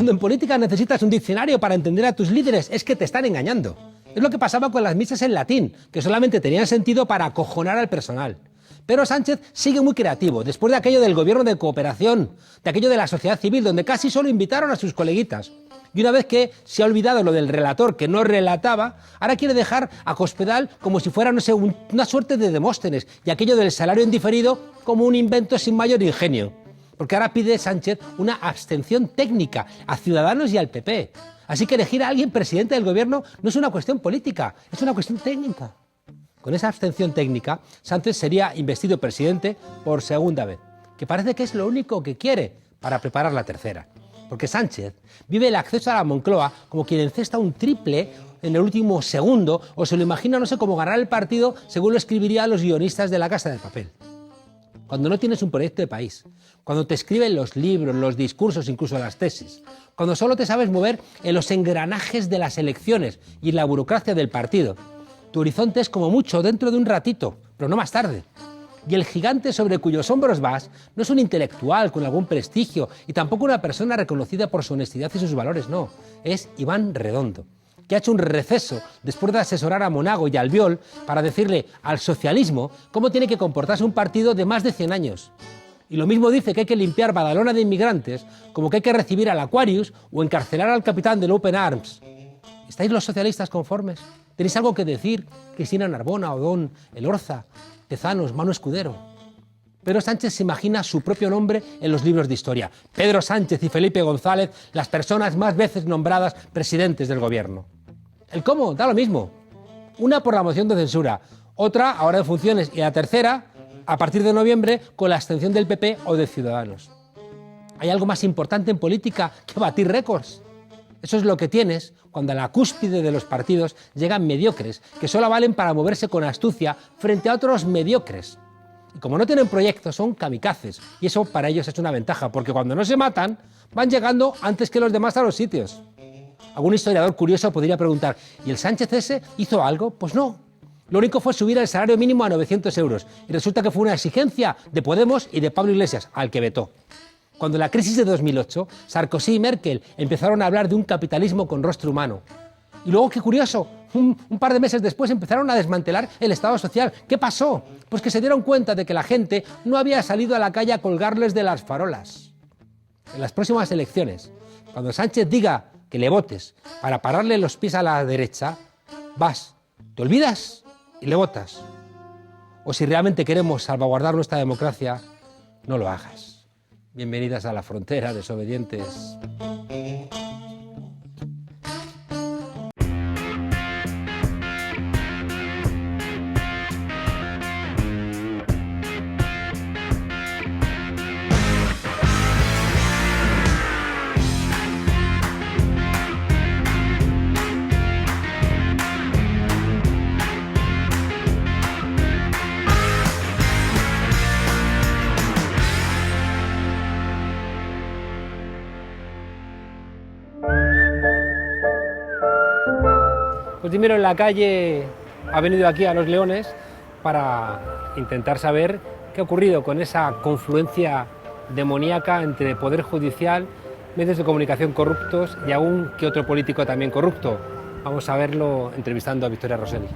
Cuando en política necesitas un diccionario para entender a tus líderes, es que te están engañando. Es lo que pasaba con las misas en latín, que solamente tenían sentido para acojonar al personal. Pedro Sánchez sigue muy creativo, después de aquello del gobierno de cooperación, de aquello de la sociedad civil, donde casi solo invitaron a sus coleguitas. Y una vez que se ha olvidado lo del relator que no relataba, ahora quiere dejar a Cospedal como si fuera, no sé, una suerte de Demóstenes, y aquello del salario indiferido como un invento sin mayor ingenio. Porque ahora pide Sánchez una abstención técnica a Ciudadanos y al PP. Así que elegir a alguien presidente del gobierno no es una cuestión política, es una cuestión técnica. Con esa abstención técnica, Sánchez sería investido presidente por segunda vez, que parece que es lo único que quiere para preparar la tercera. Porque Sánchez vive el acceso a la Moncloa como quien encesta un triple en el último segundo, o se lo imagina, no sé, cómo ganar el partido según lo escribirían los guionistas de La Casa de Papel. Cuando no tienes un proyecto de país, cuando te escriben los libros, los discursos, incluso las tesis, cuando solo te sabes mover en los engranajes de las elecciones y en la burocracia del partido, tu horizonte es como mucho dentro de un ratito, pero no más tarde. Y el gigante sobre cuyos hombros vas no es un intelectual con algún prestigio y tampoco una persona reconocida por su honestidad y sus valores, no. Es Iván Redondo, que ha hecho un receso después de asesorar a Monago y a Albiol para decirle al socialismo cómo tiene que comportarse un partido de más de 100 años. Y lo mismo dice que hay que limpiar Badalona de inmigrantes como que hay que recibir al Aquarius o encarcelar al capitán del Open Arms. ¿Estáis los socialistas conformes? ¿Tenéis algo que decir? Cristina Narbona, Odón, Elorza, Tezanos, Mano Escudero. Pedro Sánchez se imagina su propio nombre en los libros de historia. Pedro Sánchez y Felipe González, las personas más veces nombradas presidentes del gobierno. El cómo, da lo mismo. Una por la moción de censura, otra ahora en funciones y la tercera, a partir de noviembre, con la abstención del PP o de Ciudadanos. ¿Hay algo más importante en política que batir récords? Eso es lo que tienes cuando a la cúspide de los partidos llegan mediocres, que solo valen para moverse con astucia frente a otros mediocres. Y como no tienen proyectos, son kamikazes, y eso para ellos es una ventaja, porque cuando no se matan, van llegando antes que los demás a los sitios. Algún historiador curioso podría preguntar, ¿y el Sánchez ese hizo algo? Pues no. Lo único fue subir el salario mínimo a 900 euros, y resulta que fue una exigencia de Podemos y de Pablo Iglesias, al que vetó. Cuando en la crisis de 2008, Sarkozy y Merkel empezaron a hablar de un capitalismo con rostro humano. Y luego, qué curioso, un par de meses después empezaron a desmantelar el Estado social. ¿Qué pasó? Pues que se dieron cuenta de que la gente no había salido a la calle a colgarles de las farolas. En las próximas elecciones, cuando Sánchez diga que le votes para pararle los pies a la derecha, vas, te olvidas y le votas. O si realmente queremos salvaguardar nuestra democracia, no lo hagas. Bienvenidas a la frontera, desobedientes. Pues Dimero en la calle ha venido aquí a Los Leones para intentar saber qué ha ocurrido con esa confluencia demoníaca entre poder judicial, medios de comunicación corruptos y algún que otro político también corrupto. Vamos a verlo entrevistando a Victoria Rosell.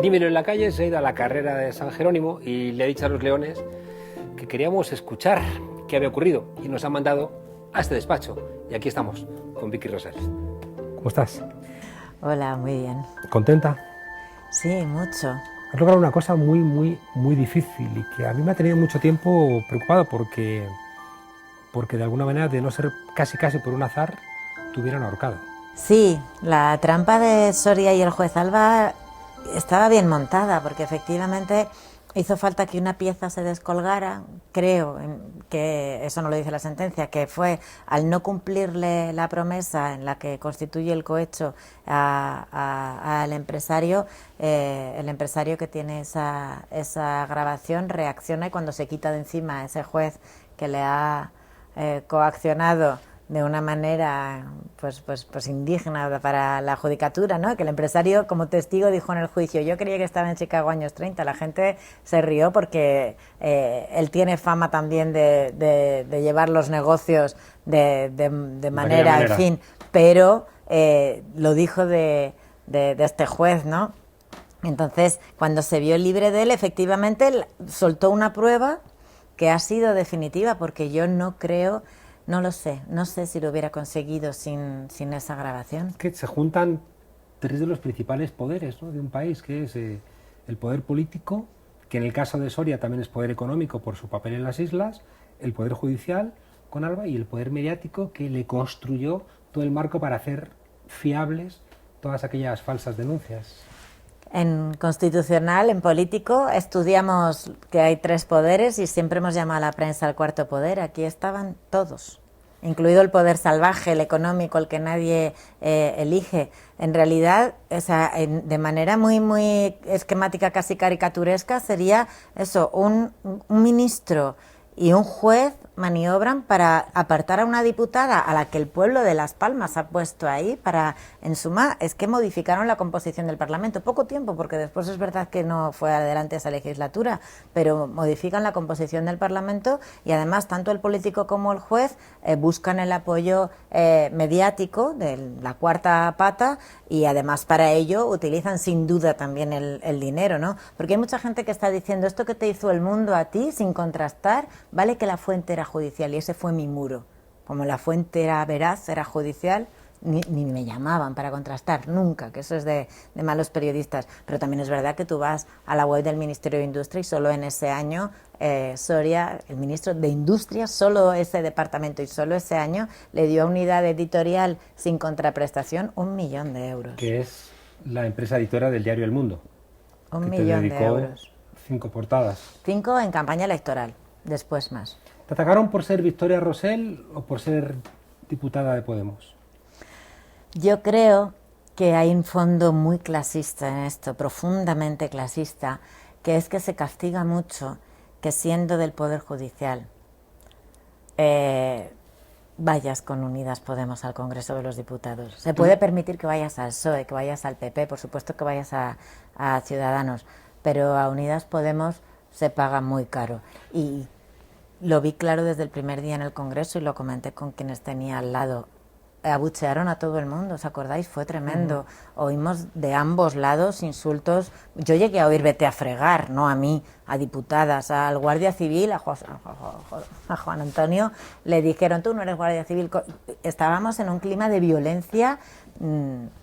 Dímelo en la calle, se ha ido a la carrera de San Jerónimo y le ha dicho a Los Leones que queríamos escuchar qué había ocurrido y nos ha mandado a este despacho. Y aquí estamos con Vicky Rosell. ¿Cómo estás? Hola, muy bien. ¿Contenta? Sí, mucho. Has logrado una cosa muy difícil y que a mí me ha tenido mucho tiempo preocupado porque de alguna manera, de no ser casi por un azar, te hubieran ahorcado. Sí, la trampa de Soria y el juez Alba estaba bien montada, porque efectivamente hizo falta que una pieza se descolgara, creo que eso no lo dice la sentencia, que fue al no cumplirle la promesa en la que constituye el cohecho al empresario, el empresario que tiene esa grabación reacciona, y cuando se quita de encima a ese juez que le ha coaccionado de una manera pues indigna para la judicatura, ¿no? Que el empresario como testigo dijo en el juicio: yo creía que estaba en Chicago años 30. La gente se rió porque él tiene fama también de llevar los negocios de manera, en fin, pero lo dijo de este juez, ¿no? Entonces, cuando se vio libre de él, efectivamente soltó una prueba que ha sido definitiva, porque yo no creo... No lo sé, no sé si lo hubiera conseguido sin esa grabación. Es que se juntan tres de los principales poderes, ¿no?, de un país, que es el poder político, que en el caso de Soria también es poder económico por su papel en las islas, el poder judicial con Alba y el poder mediático, que le construyó todo el marco para hacer fiables todas aquellas falsas denuncias. En constitucional, en político, estudiamos que hay tres poderes y siempre hemos llamado a la prensa el cuarto poder. Aquí estaban todos, incluido el poder salvaje, el económico, el que nadie elige. En realidad, o sea, de manera muy esquemática, casi caricaturesca, sería eso: un ministro y un juez maniobran para apartar a una diputada a la que el pueblo de Las Palmas ha puesto ahí para, en suma, es que modificaron la composición del Parlamento. Poco tiempo, porque después es verdad que no fue adelante esa legislatura, pero modifican la composición del Parlamento, y además tanto el político como el juez buscan el apoyo mediático de la cuarta pata, y además para ello utilizan sin duda también el dinero, ¿no? Porque hay mucha gente que está diciendo: esto que te hizo El Mundo a ti, sin contrastar, vale que la fuente era judicial, y ese fue mi muro. Como la fuente era veraz, era judicial, ni me llamaban para contrastar, nunca, que eso es de malos periodistas. Pero también es verdad que tú vas a la web del Ministerio de Industria y solo en ese año Soria, el ministro de Industria, solo ese departamento y solo ese año le dio a Unidad Editorial sin contraprestación 1 millón de euros. Que es la empresa editora del diario El Mundo. 1 millón de euros. 5 portadas. 5 en campaña electoral, después más. ¿Te atacaron por ser Victoria Rosell o por ser diputada de Podemos? Yo creo que hay un fondo muy clasista en esto, profundamente clasista, que es que se castiga mucho que, siendo del Poder Judicial, vayas con Unidas Podemos al Congreso de los Diputados. Se puede permitir que vayas al PSOE, que vayas al PP, por supuesto que vayas a Ciudadanos, pero a Unidas Podemos se paga muy caro. Y lo vi claro desde el primer día en el Congreso y lo comenté con quienes tenía al lado. Abuchearon a todo el mundo, ¿os acordáis? Fue tremendo. Oímos de ambos lados insultos. Yo llegué a oír "vete a fregar", no a mí, a diputadas, al Guardia Civil, a Juan Antonio, le dijeron: tú no eres Guardia Civil. Estábamos en un clima de violencia,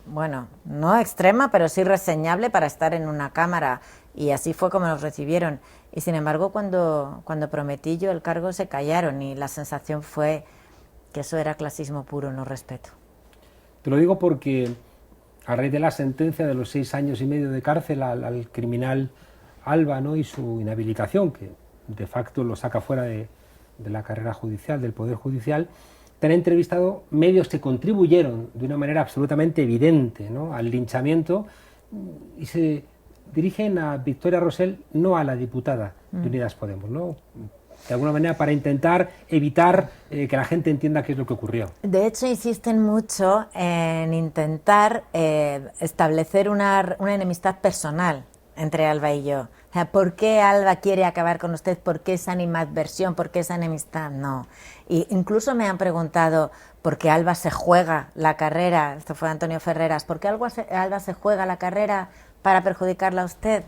bueno, no extrema, pero sí reseñable para estar en una cámara, y así fue como nos recibieron. Y sin embargo, cuando prometí yo el cargo, se callaron, y la sensación fue que eso era clasismo puro, no respeto. Te lo digo porque a raíz de la sentencia de los 6 años y medio de cárcel al criminal Alba, ¿no?, y su inhabilitación, que de facto lo saca fuera de la carrera judicial, del Poder Judicial, te han entrevistado medios que contribuyeron de una manera absolutamente evidente, ¿no?, al linchamiento, y se dirigen a Victoria Rosell, no a la diputada de Unidas Podemos, ¿no?, de alguna manera para intentar evitar que la gente entienda qué es lo que ocurrió. De hecho, insisten mucho en intentar establecer una enemistad personal entre Alba y yo. O sea, ¿por qué Alba quiere acabar con usted? ¿Por qué esa animadversión? ¿Por qué esa enemistad? No. Y incluso me han preguntado por qué Alba se juega la carrera, esto fue Antonio Ferreras, ¿por qué Alba se juega la carrera para perjudicarla a usted?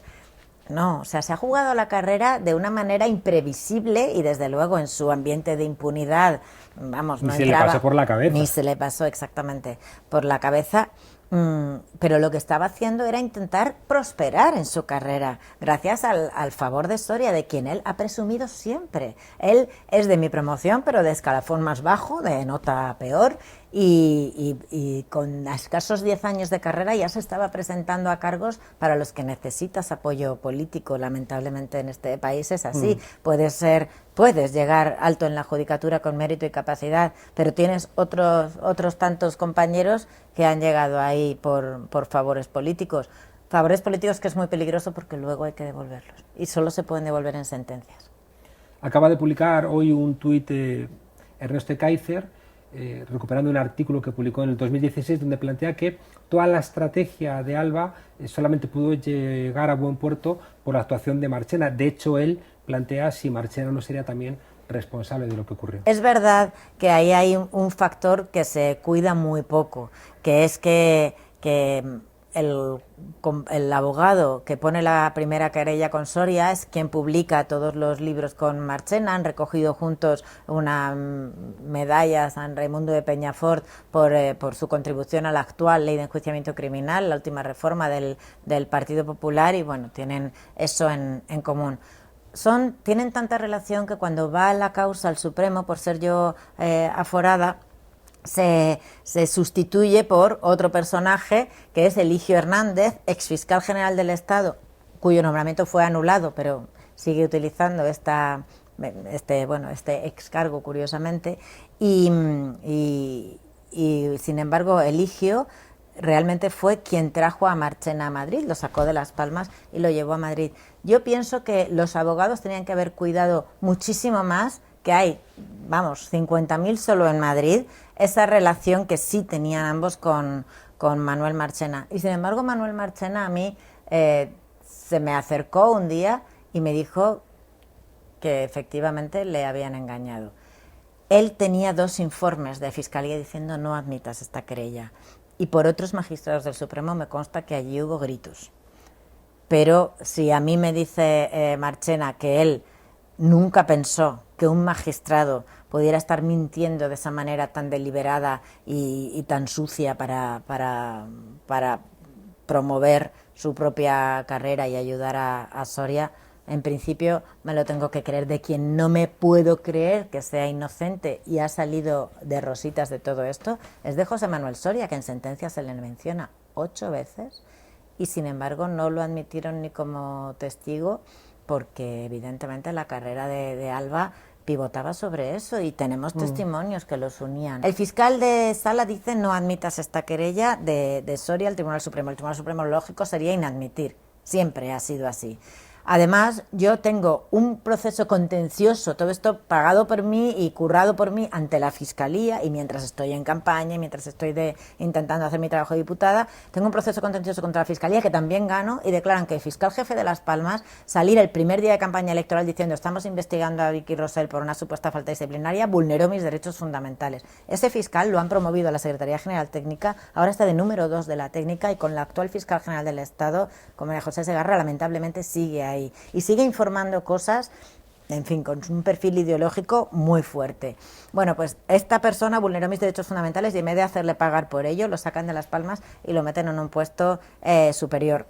No, o sea, se ha jugado la carrera de una manera imprevisible y desde luego en su ambiente de impunidad, vamos, no entraba. Ni se le pasó por la cabeza. Ni se le pasó exactamente por la cabeza. Pero lo que estaba haciendo era intentar prosperar en su carrera, gracias al favor de Soria, de quien él ha presumido siempre. Él es de mi promoción, pero de escalafón más bajo, de nota peor, y con escasos 10 años de carrera ya se estaba presentando a cargos para los que necesitas apoyo político. Lamentablemente en este país es así. Puedes llegar alto en la judicatura con mérito y capacidad, pero tienes otros tantos compañeros que han llegado ahí por favores políticos. Favores políticos que es muy peligroso porque luego hay que devolverlos. Y solo se pueden devolver en sentencias. Acaba de publicar hoy un tuit Ernesto Kaiser, recuperando un artículo que publicó en el 2016, donde plantea que toda la estrategia de Alba solamente pudo llegar a buen puerto por la actuación de Marchena. De hecho, él plantea si Marchena no sería también responsable de lo que ocurrió. Es verdad que ahí hay un factor que se cuida muy poco, que es que el abogado que pone la primera querella con Soria es quien publica todos los libros con Marchena. Han recogido juntos una medalla a San Raimundo de Peñafort por su contribución a la actual ley de enjuiciamiento criminal, la última reforma del Partido Popular, y bueno, tienen eso en común. Tienen tanta relación que cuando va la causa al Supremo, por ser yo aforada, se sustituye por otro personaje, que es Eligio Hernández, exfiscal general del Estado, cuyo nombramiento fue anulado, pero sigue utilizando este excargo, curiosamente, y sin embargo Eligio realmente fue quien trajo a Marchena a Madrid, lo sacó de Las Palmas y lo llevó a Madrid. Yo pienso que los abogados tenían que haber cuidado muchísimo más, que hay, 50.000 solo en Madrid, esa relación que sí tenían ambos con Manuel Marchena. Y sin embargo, Manuel Marchena a mí se me acercó un día y me dijo que efectivamente le habían engañado. Él tenía 2 informes de Fiscalía diciendo no admitas esta querella. Y por otros magistrados del Supremo me consta que allí hubo gritos. Pero si a mí me dice Marchena que él nunca pensó que un magistrado pudiera estar mintiendo de esa manera tan deliberada y tan sucia para promover su propia carrera y ayudar a Soria, en principio me lo tengo que creer. De quien no me puedo creer que sea inocente y ha salido de rositas de todo esto es de José Manuel Soria, que en sentencia se le menciona 8 veces y sin embargo no lo admitieron ni como testigo, porque evidentemente la carrera de Alba pivotaba sobre eso y tenemos testimonios que los unían. El fiscal de Sala dice no admitas esta querella de Soria al Tribunal Supremo. El Tribunal Supremo, lógico sería inadmitir, siempre ha sido así. Además, yo tengo un proceso contencioso, todo esto pagado por mí y currado por mí ante la Fiscalía, y mientras estoy en campaña, y mientras estoy intentando hacer mi trabajo de diputada, tengo un proceso contencioso contra la Fiscalía que también gano, y declaran que el fiscal jefe de Las Palmas salir el primer día de campaña electoral diciendo estamos investigando a Vicky Rosell por una supuesta falta disciplinaria, vulneró mis derechos fundamentales. Ese fiscal lo han promovido a la Secretaría General Técnica, ahora está de número 2 de la técnica, y con la actual fiscal general del Estado, con María José Segarra, lamentablemente sigue ahí y sigue informando cosas, en fin, con un perfil ideológico muy fuerte. Bueno, pues esta persona vulneró mis derechos fundamentales y en vez de hacerle pagar por ello, lo sacan de Las Palmas y lo meten en un puesto superior.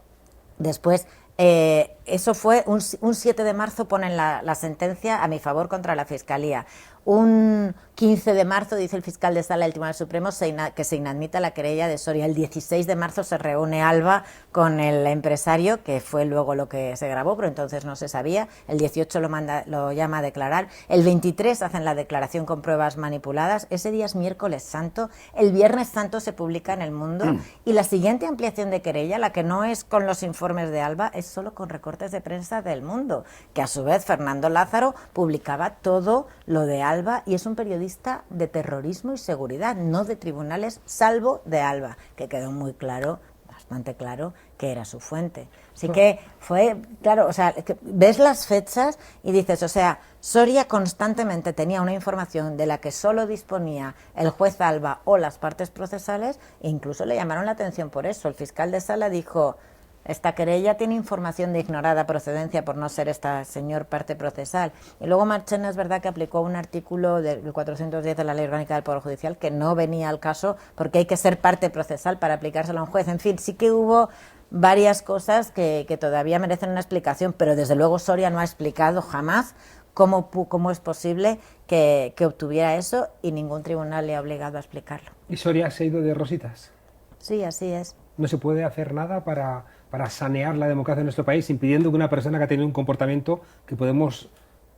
Después, eso fue un 7 de marzo, ponen la sentencia a mi favor contra la Fiscalía. Un 15 de marzo dice el fiscal de Sala del Tribunal Supremo que se inadmita la querella de Soria. El 16 de marzo se reúne Alba con el empresario, que fue luego lo que se grabó, pero entonces no se sabía. El 18 lo llama a declarar. El 23 hacen la declaración con pruebas manipuladas. Ese día es miércoles santo. El viernes santo se publica en El Mundo. Y la siguiente ampliación de querella, la que no es con los informes de Alba, es solo con recortes de prensa del Mundo, que a su vez Fernando Lázaro publicaba todo lo de Alba, y es un periodista de terrorismo y seguridad, no de tribunales, salvo de Alba, que quedó muy claro, bastante claro, que era su fuente. Así que fue, claro, o sea, ves las fechas y dices, o sea, Soria constantemente tenía una información de la que solo disponía el juez Alba o las partes procesales, e incluso le llamaron la atención por eso. El fiscal de Sala dijo, Esta querella tiene información de ignorada procedencia por no ser esta señor parte procesal. Y luego Marchena es verdad que aplicó un artículo del 410 de la Ley Orgánica del Poder Judicial que no venía al caso porque hay que ser parte procesal para aplicárselo a un juez. En fin, sí que hubo varias cosas que todavía merecen una explicación, pero desde luego Soria no ha explicado jamás cómo es posible que obtuviera eso y ningún tribunal le ha obligado a explicarlo. ¿Y Soria se ha ido de rositas? Sí, así es. ¿No se puede hacer nada para sanear la democracia en nuestro país, impidiendo que una persona que ha tenido un comportamiento que podemos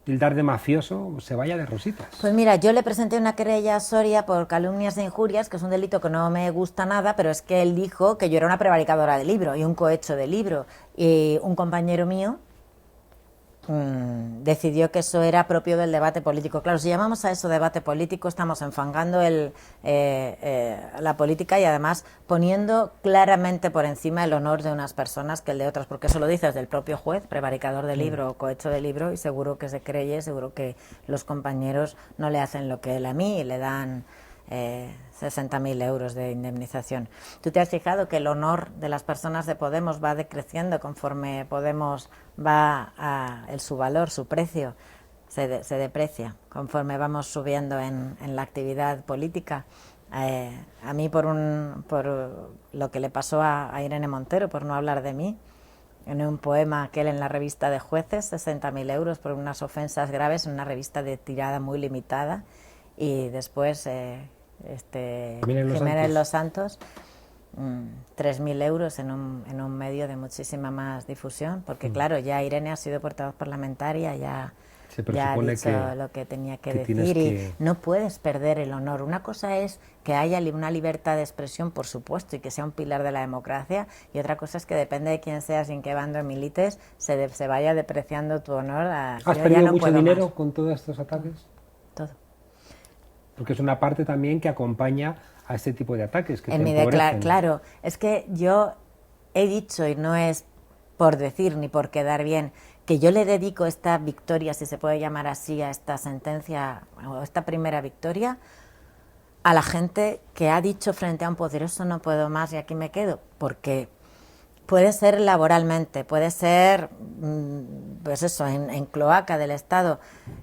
tildar de mafioso se vaya de rositas? Pues mira, yo le presenté una querella a Soria por calumnias e injurias, que es un delito que no me gusta nada, pero es que él dijo que yo era una prevaricadora de libro y un cohecho de libro. Y un compañero mío decidió que eso era propio del debate político. Claro, si llamamos a eso debate político, estamos enfangando la política y además poniendo claramente por encima el honor de unas personas que el de otras, porque eso lo dices del propio juez, prevaricador de libro o cohecho de libro, y seguro que se creye, seguro que los compañeros no le hacen lo que él a mí y le dan 60.000 euros de indemnización. ¿Tú te has fijado que el honor de las personas de Podemos va decreciendo conforme Podemos va su valor, su precio se deprecia conforme vamos subiendo en la actividad política? A mí por lo que le pasó a Irene Montero, por no hablar de mí, en un poema aquel en la revista de jueces, 60.000 euros por unas ofensas graves en una revista de tirada muy limitada, y después Jiménez Los Santos, 3.000 euros en un medio de muchísima más difusión, porque claro, ya Irene ha sido portavoz parlamentaria, ya ha dicho lo que tenía que decir, y no puedes perder el honor. Una cosa es que haya una libertad de expresión, por supuesto, y que sea un pilar de la democracia, y otra cosa es que depende de quién seas y en qué bando milites, se vaya depreciando tu honor. ¿Has perdido mucho dinero con todos estos ataques? Todo. Porque es una parte también que acompaña a este tipo de ataques que te empobrecen. Claro, es que yo he dicho, y no es por decir ni por quedar bien, que yo le dedico esta victoria, si se puede llamar así, a esta sentencia, o esta primera victoria, a la gente que ha dicho frente a un poderoso no puedo más y aquí me quedo, porque puede ser laboralmente, puede ser, pues eso, en cloaca del Estado,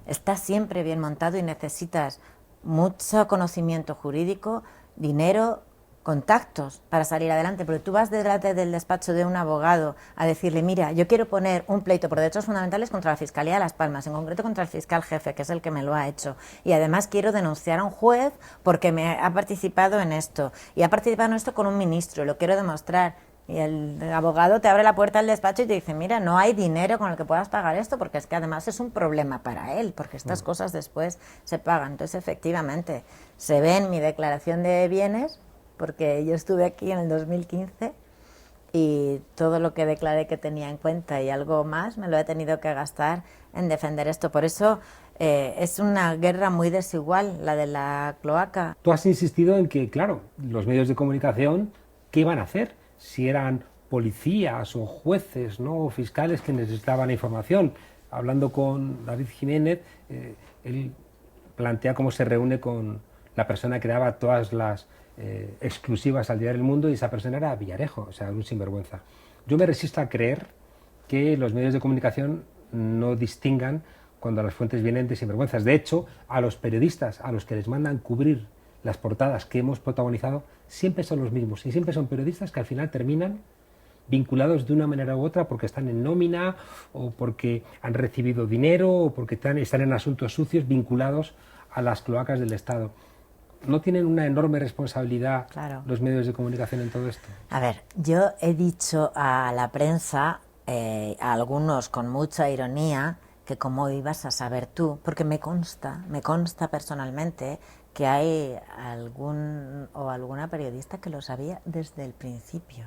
está siempre bien montado y necesitas mucho conocimiento jurídico, dinero, contactos para salir adelante, pero tú vas delante del despacho de un abogado a decirle, mira, yo quiero poner un pleito por derechos fundamentales contra la Fiscalía de Las Palmas, en concreto contra el fiscal jefe, que es el que me lo ha hecho, y además quiero denunciar a un juez porque me ha participado en esto, y ha participado en esto con un ministro, lo quiero demostrar. Y el abogado te abre la puerta del despacho y te dice, mira, no hay dinero con el que puedas pagar esto, porque es que además es un problema para él, porque estas cosas después se pagan. Entonces, efectivamente, se ve en mi declaración de bienes, porque yo estuve aquí en el 2015 y todo lo que declaré que tenía en cuenta y algo más me lo he tenido que gastar en defender esto. Por eso es una guerra muy desigual, la de la cloaca. Tú has insistido en que, claro, los medios de comunicación, ¿qué iban a hacer? Si eran policías o jueces, ¿no?, o fiscales que necesitaban información. Hablando con David Jiménez, él plantea cómo se reúne con la persona que daba todas las exclusivas al Diario El Mundo, y esa persona era Villarejo, o sea, un sinvergüenza. Yo me resisto a creer que los medios de comunicación no distingan cuando las fuentes vienen de sinvergüenzas. De hecho, a los periodistas, a los que les mandan cubrir las portadas que hemos protagonizado, siempre son los mismos, y siempre son periodistas que al final terminan vinculados de una manera u otra porque están en nómina, o porque han recibido dinero, o porque están en asuntos sucios vinculados a las cloacas del Estado. ¿No tienen una enorme responsabilidad los medios de comunicación en todo esto? A ver, yo he dicho a la prensa, a algunos con mucha ironía, que cómo ibas a saber tú, porque me consta personalmente que hay alguna periodista que lo sabía desde el principio.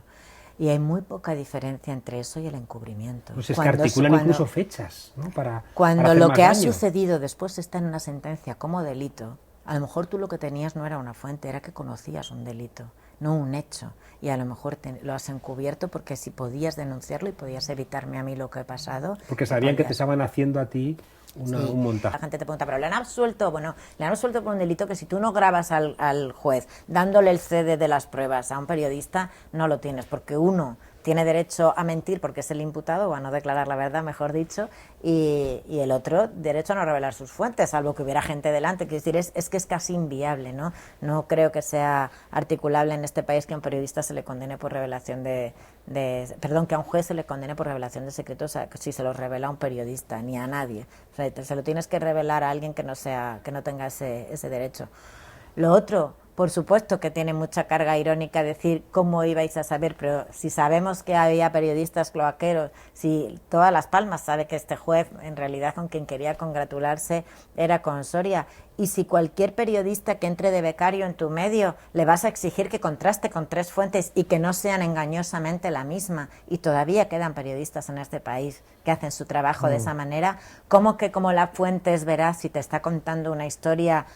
Y hay muy poca diferencia entre eso y el encubrimiento. Pues es que articulan incluso fechas, ¿no?, cuando lo que ha sucedido después está en una sentencia como delito, a lo mejor tú lo que tenías no era una fuente, era que conocías un delito, no un hecho. Y a lo mejor lo has encubierto porque si podías denunciarlo y podías evitarme a mí lo que he pasado. Porque sabían que te estaban haciendo a ti un montaje. La gente te pregunta, ¿pero le han absuelto? Bueno, le han absuelto por un delito que si tú no grabas al juez dándole el CD de las pruebas a un periodista, no lo tienes, porque uno tiene derecho a mentir porque es el imputado, o a no declarar la verdad, mejor dicho, y el otro derecho a no revelar sus fuentes, salvo que hubiera gente delante. Quiero decir, es que es casi inviable, ¿no? No creo que sea articulable en este país que a un periodista se le condene por revelación perdón, que a un juez se le condene por revelación de secretos si se los revela a un periodista, ni a nadie. O sea, se lo tienes que revelar a alguien que no tenga ese derecho. Lo otro, por supuesto que tiene mucha carga irónica decir cómo ibais a saber, pero si sabemos que había periodistas cloaqueros, si todas Las Palmas sabe que este juez en realidad con quien quería congratularse era con Soria, y si cualquier periodista que entre de becario en tu medio le vas a exigir que contraste con 3 fuentes y que no sean engañosamente la misma, y todavía quedan periodistas en este país que hacen su trabajo de esa manera, ¿cómo que como la fuente es veraz si te está contando una historia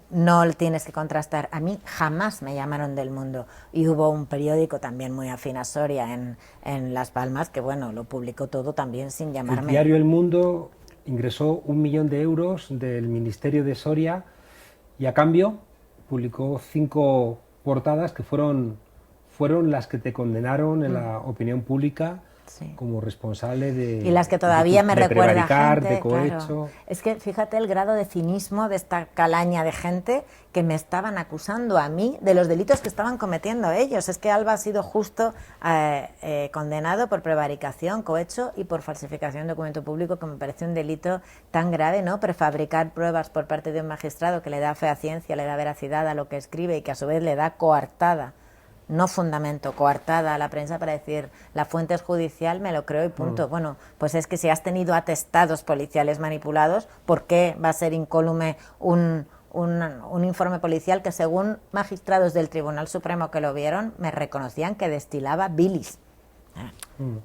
no lo tienes que contrastar? A mí jamás me llamaron del Mundo, y hubo un periódico también muy afín a Soria en Las Palmas que, bueno, lo publicó todo también sin llamarme. El diario El Mundo ingresó 1 millón de euros del Ministerio de Soria y a cambio publicó 5 portadas que fueron las que te condenaron en la opinión pública. Sí. Como responsable de... Y las que todavía me recuerda gente, de cohecho. Claro. Es que fíjate el grado de cinismo de esta calaña de gente que me estaban acusando a mí de los delitos que estaban cometiendo ellos. Es que Alba ha sido justo condenado por prevaricación, cohecho y por falsificación de documento público, que me parece un delito tan grave, ¿no? Prefabricar pruebas por parte de un magistrado que le da fehaciencia, le da veracidad a lo que escribe y que a su vez le da coartada, no fundamento, coartada a la prensa para decir la fuente es judicial, me lo creo y punto. Bueno, pues es que si has tenido atestados policiales manipulados, ¿por qué va a ser incólume un informe policial que, según magistrados del Tribunal Supremo que lo vieron, me reconocían que destilaba bilis?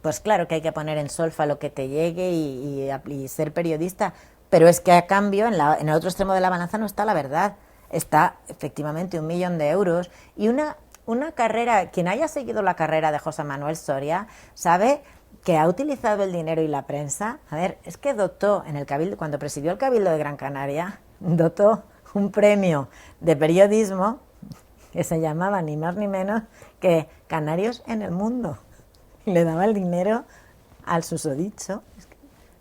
Pues claro que hay que poner en solfa lo que te llegue y ser periodista, pero es que a cambio en el otro extremo de la balanza no está la verdad, está efectivamente 1 millón de euros y una carrera. Quien haya seguido la carrera de José Manuel Soria sabe que ha utilizado el dinero y la prensa. A ver, es que dotó en el Cabildo, cuando presidió el Cabildo de Gran Canaria, dotó un premio de periodismo que se llamaba ni más ni menos que Canarios en el Mundo. Y le daba el dinero al susodicho,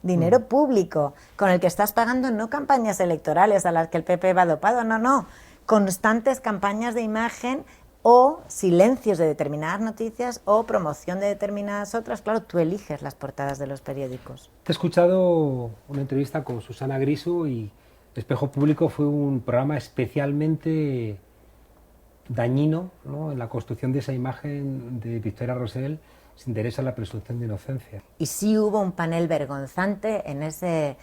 dinero público, con el que estás pagando no campañas electorales a las que el PP va dopado, no, constantes campañas de imagen o silencios de determinadas noticias o promoción de determinadas otras. Claro, tú eliges las portadas de los periódicos. Te he escuchado una entrevista con Susana Griso y Espejo Público fue un programa especialmente dañino, ¿no?, en la construcción de esa imagen de Victoria Rosell sin derecho a la presunción de inocencia. Y sí hubo un panel vergonzante en ese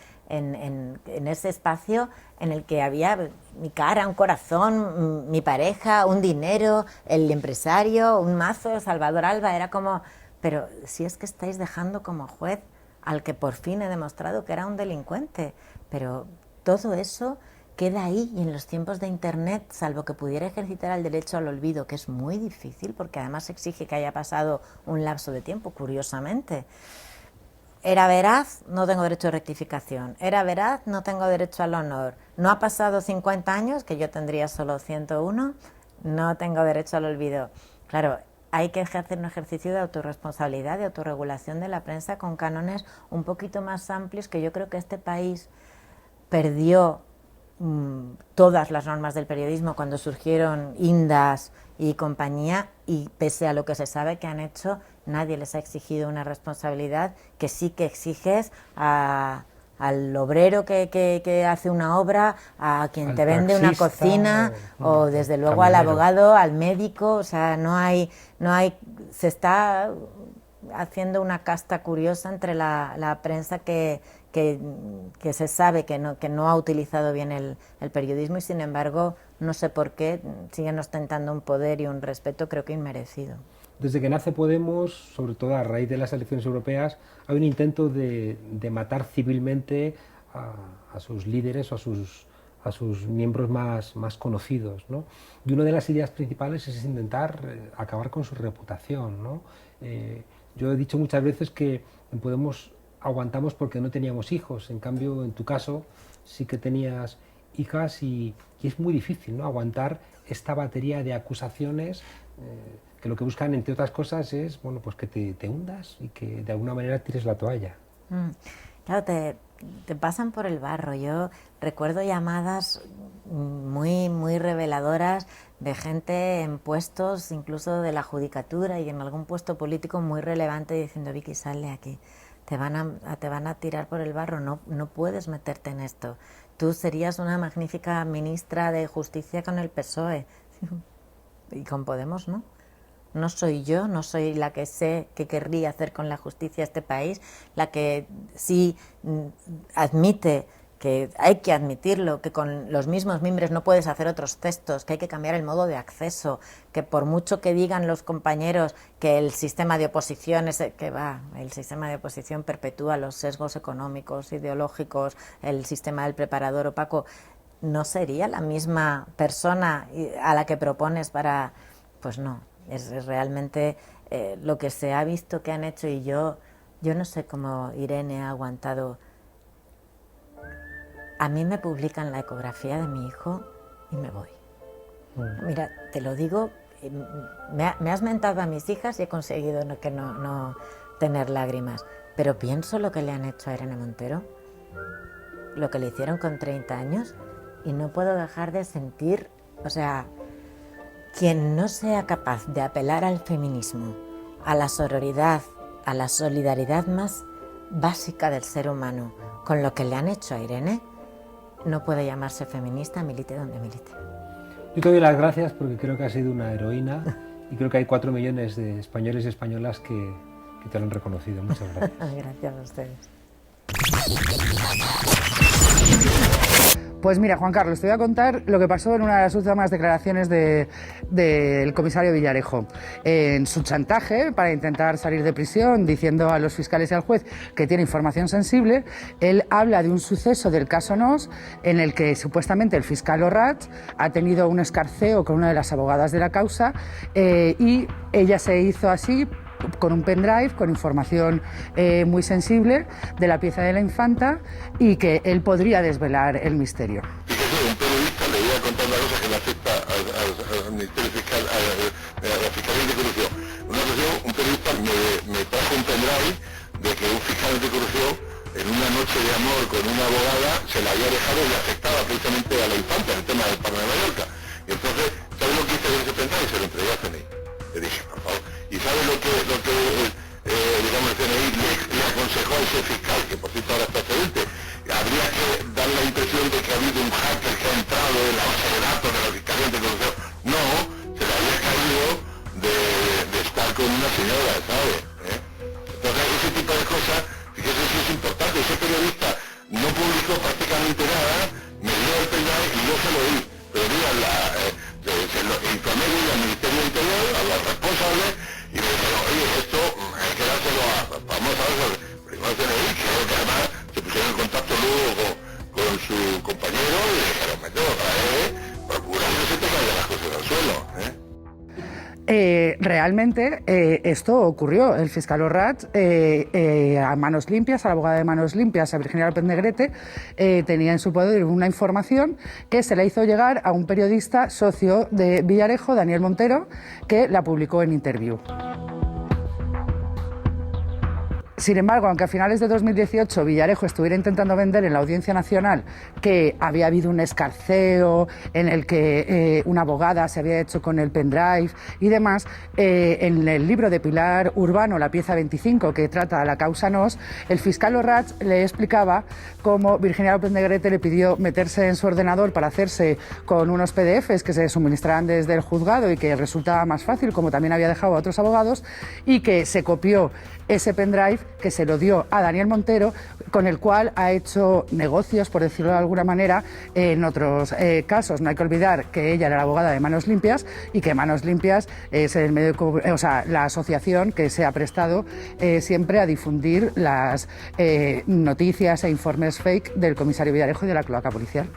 espacio en el que había mi cara, un corazón, mi pareja, un dinero, el empresario, un mazo, Salvador Alba. Era como, pero si es que estáis dejando como juez al que por fin he demostrado que era un delincuente. Pero todo eso queda ahí, y en los tiempos de Internet, salvo que pudiera ejercitar el derecho al olvido, que es muy difícil porque además exige que haya pasado un lapso de tiempo, curiosamente. Era veraz, no tengo derecho a rectificación. Era veraz, no tengo derecho al honor. No ha pasado 50 años, que yo tendría solo 101, no tengo derecho al olvido. Claro, hay que ejercer un ejercicio de autorresponsabilidad, de autorregulación de la prensa con cánones un poquito más amplios, que yo creo que este país perdió todas las normas del periodismo cuando surgieron Indas y compañía, y pese a lo que se sabe que han hecho, nadie les ha exigido una responsabilidad que sí que exiges al obrero que hace una obra, a quien te vende una cocina, o desde luego al abogado, al médico. O sea, no hay, se está haciendo una casta curiosa entre la prensa que se sabe que no ha utilizado bien el periodismo, y sin embargo no sé por qué siguen ostentando un poder y un respeto, creo que inmerecido. Desde que nace Podemos, sobre todo a raíz de las elecciones europeas, hay un intento de matar civilmente a sus líderes o a sus miembros más conocidos, ¿no? Y una de las ideas principales es intentar acabar con su reputación, ¿no? Yo he dicho muchas veces que en Podemos aguantamos porque no teníamos hijos, en cambio en tu caso sí que tenías hijas y y es muy difícil, ¿no?, aguantar esta batería de acusaciones que lo que buscan, entre otras cosas, es, bueno, pues que te hundas y que de alguna manera tires la toalla. Claro, te pasan por el barro. Yo recuerdo llamadas muy reveladoras de gente en puestos, incluso de la judicatura y en algún puesto político muy relevante, diciendo: Vicky, sal de aquí, te van a tirar por el barro, no puedes meterte en esto. Tú serías una magnífica ministra de Justicia con el PSOE. Y con Podemos, ¿no? No soy yo, no soy la que sé qué querría hacer con la justicia este país, la que sí admite que hay que admitirlo, que con los mismos mimbres no puedes hacer otros textos, que hay que cambiar el modo de acceso, que por mucho que digan los compañeros que el sistema de oposición es el sistema de oposición perpetúa los sesgos económicos, ideológicos, el sistema del preparador opaco, ¿no sería la misma persona a la que propones para...? Pues no, es realmente lo que se ha visto que han hecho, y yo no sé cómo Irene ha aguantado. A mí me publican la ecografía de mi hijo y me voy. Mira, te lo digo, me has mentado a mis hijas y he conseguido no tener lágrimas, pero pienso lo que le han hecho a Irene Montero, lo que le hicieron con 30 años, y no puedo dejar de sentir, o sea, quien no sea capaz de apelar al feminismo, a la sororidad, a la solidaridad más básica del ser humano, con lo que le han hecho a Irene, no puede llamarse feminista, milite donde milite. Yo te doy las gracias porque creo que has sido una heroína y creo que hay 4 millones de españoles y españolas que te lo han reconocido. Muchas gracias. Gracias a ustedes. Pues mira, Juan Carlos, te voy a contar lo que pasó en una de las últimas declaraciones del comisario Villarejo. En su chantaje para intentar salir de prisión, diciendo a los fiscales y al juez que tiene información sensible, él habla de un suceso del caso Nos, en el que supuestamente el fiscal Orrats ha tenido un escarceo con una de las abogadas de la causa y ella se hizo así con un pendrive con información muy sensible de la pieza de la infanta, y que él podría desvelar el misterio. Fíjese, un periodista le voy a contar una cosa que le afecta al Ministerio Fiscal, a la Fiscalía Anticorrupción. Una ocasión, un periodista me trajo un pendrive de que un fiscal anticorrupción, en una noche de amor con una abogada, se la había dejado y afectaba precisamente a la infanta en el tema del Palma de Mallorca. Y entonces, ¿sabes lo que hice con ese pendrive? Se lo entregué a CNI. Le dije, por favor. ¿Y sabe lo que digamos, el CNI le aconsejó a ese fiscal, que por cierto ahora está excelente? Habría que dar la impresión de que ha habido un hacker que ha entrado en la base de datos de la Fiscalía Anticorrupción. No, se le había caído de estar con una señora, ¿sabe? Entonces, ese tipo de cosas, fíjese si es importante. Ese periodista no publicó prácticamente nada, me dio el pendrive y yo se lo di. Pero mira, se lo informé al Ministerio del Interior, a los responsables, y me dijeron, oye, esto hay que dárselo vamos a ver, primero CNI, creo que además se pusieron en contacto luego con su compañero y le dijeron, mételo otra vez, procura que no se te caigan las cosas al suelo, Realmente esto ocurrió. El fiscal Orrats, a manos limpias, a la abogada de Manos Limpias, a Virginia López Negrete, tenía en su poder una información que se la hizo llegar a un periodista socio de Villarejo, Daniel Montero, que la publicó en Interview. Sin embargo, aunque a finales de 2018 Villarejo estuviera intentando vender en la Audiencia Nacional que había habido un escarceo en el que una abogada se había hecho con el pendrive y demás, en el libro de Pilar Urbano, la pieza 25, que trata la causa Nos, el fiscal Orrats le explicaba cómo Virginia López Negrete le pidió meterse en su ordenador para hacerse con unos PDFs que se suministraban desde el juzgado y que resultaba más fácil, como también había dejado a otros abogados, y que se copió ese pendrive, que se lo dio a Daniel Montero, con el cual ha hecho negocios, por decirlo de alguna manera, en otros casos. No hay que olvidar que ella era la abogada de Manos Limpias y que Manos Limpias es el medio, la asociación que se ha prestado siempre a difundir las noticias e informes fake del comisario Villarejo y de la cloaca policial.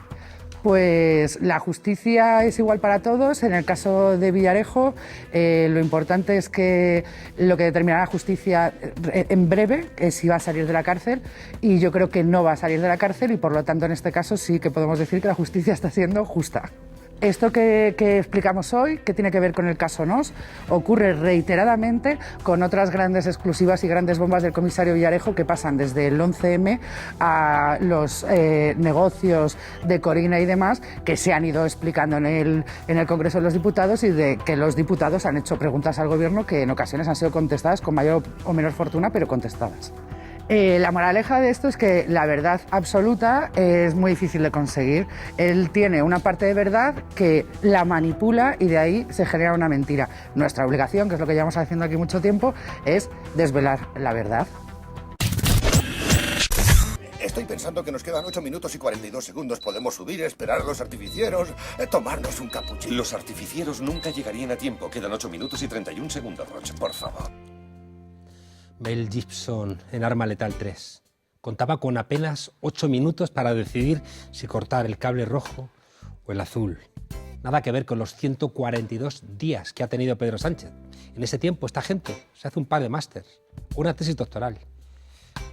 Pues la justicia es igual para todos. En el caso de Villarejo, lo importante es que lo que determinará la justicia en breve es si va a salir de la cárcel, y yo creo que no va a salir de la cárcel, y por lo tanto en este caso sí que podemos decir que la justicia está siendo justa. Esto que explicamos hoy, que tiene que ver con el caso Nos, ocurre reiteradamente con otras grandes exclusivas y grandes bombas del comisario Villarejo que pasan desde el 11M a los negocios de Corina y demás, que se han ido explicando en el Congreso de los Diputados, y de que los diputados han hecho preguntas al Gobierno que en ocasiones han sido contestadas con mayor o menor fortuna, pero contestadas. La moraleja de esto es que la verdad absoluta es muy difícil de conseguir. Él tiene una parte de verdad que la manipula y de ahí se genera una mentira. Nuestra obligación, que es lo que llevamos haciendo aquí mucho tiempo, es desvelar la verdad. Estoy pensando que nos quedan 8 minutos y 42 segundos. Podemos subir, esperar a los artificieros, tomarnos un capuchino. Los artificieros nunca llegarían a tiempo. Quedan 8 minutos y 31 segundos, Roche, por favor. Mel Gibson en Arma Letal 3 contaba con apenas 8 minutos para decidir si cortar el cable rojo o el azul. Nada que ver con los 142 días que ha tenido Pedro Sánchez. En ese tiempo esta gente se hace un par de másters, una tesis doctoral.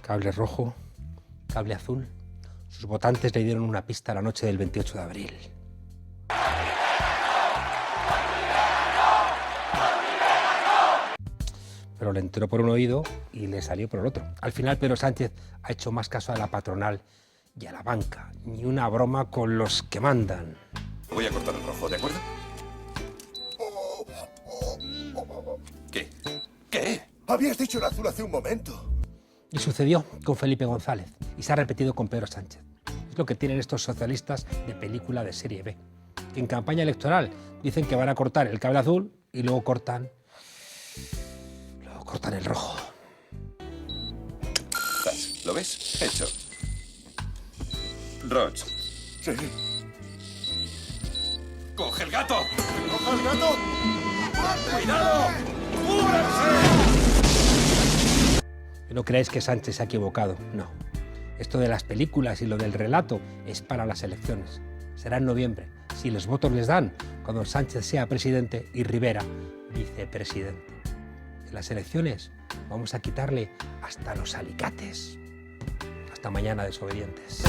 Cable rojo, cable azul. Sus votantes le dieron una pista la noche del 28 de abril. Pero le entró por un oído y le salió por el otro. Al final Pedro Sánchez ha hecho más caso a la patronal y a la banca. Ni una broma con los que mandan. Voy a cortar el rojo, ¿de acuerdo? ¿Qué? ¿Qué? Habías dicho el azul hace un momento. Y sucedió con Felipe González y se ha repetido con Pedro Sánchez. Es lo que tienen estos socialistas de película de serie B, que en campaña electoral dicen que van a cortar el cable azul y luego cortan el rojo. ¿Lo ves? Hecho. Roch. Sí. ¡Coge el gato! ¡Coge el gato! ¡Cuidado! Y no creáis que Sánchez se ha equivocado, no. Esto de las películas y lo del relato es para las elecciones. Será en noviembre, si los votos les dan, cuando Sánchez sea presidente y Rivera vicepresidente. En las elecciones vamos a quitarle hasta los alicates. Hasta mañana, desobedientes.